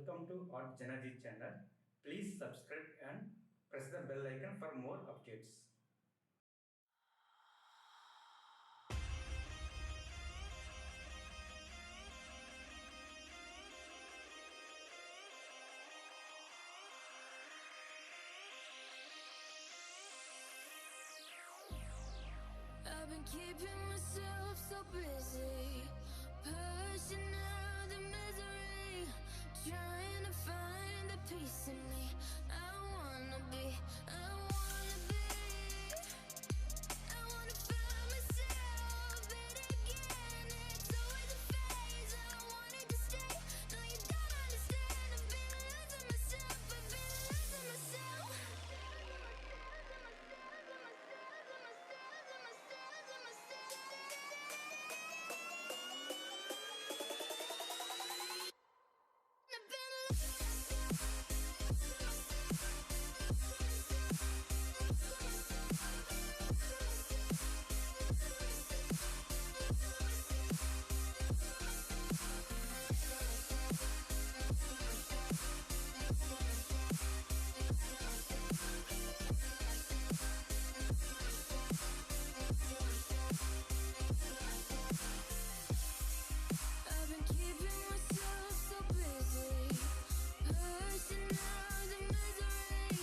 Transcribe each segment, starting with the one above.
welcome to JanaG channel. Please subscribe and press the bell icon for more updates. I've been keeping myself so busy, pushing out the misery, trying to find the peace in me. I wanna be, I wanna be, I wanna find myself, but again, it's always a phase. I wanted to stay, no you don't understand. I've been losing myself, I've been losing myself. I've been keeping myself so busy, pushing out the misery,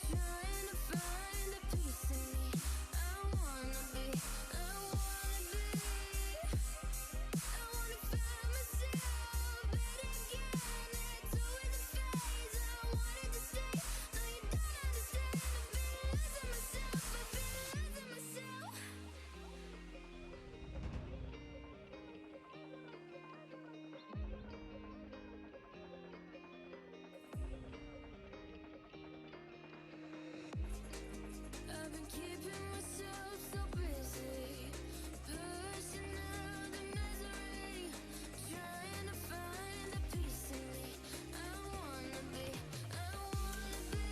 trying to find the peace in me. I wanna be, I wanna be, I wanna find myself, but again, it's always a phase. I wanted to stay, no you don't understand. I've been losing myself, I've been losing myself. I've been keeping myself so busy, pushing out the misery, trying to find the peace in me. I wanna be, I wanna be,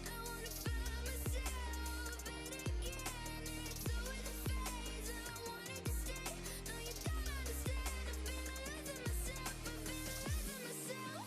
I wanna find myself, but again, it's always a phase. I wanted to stay, no you don't understand. I've been losing myself, I've been losing myself.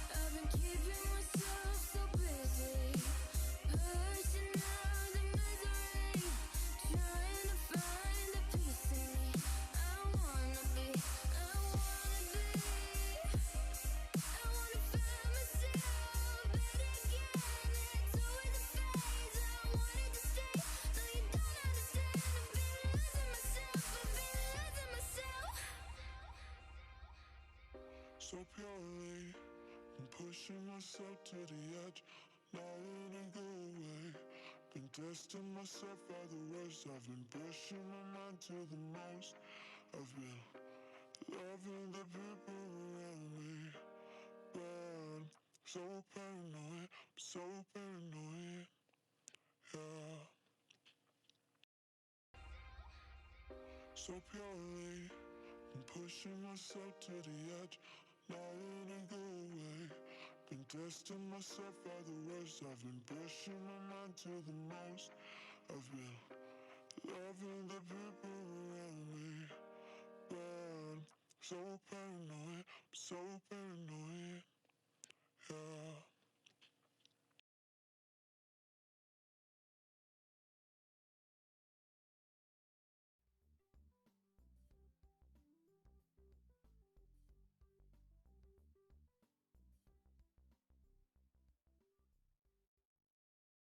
I've been keeping myself so busy, pushing out the misery, trying to find the peace in me. I wanna be, I wanna be, I wanna find myself, but again, it's always a phase. I wanted to stay, no you don't understand. I've been losing myself, I've been losing myself. So purely, I'm pushing myself to the edge, not letting go away. Been testing myself by the worst. I've been pushing my mind to the most. I've been loving the people around me, but I'm so paranoid, I'm so paranoid, yeah. So purely, I'm pushing myself to the edge, not letting go away. Been testing myself by the worst. I've been pushing my mind to the most. I've been loving the people around me, but I'm so paranoid, I'm so paranoid.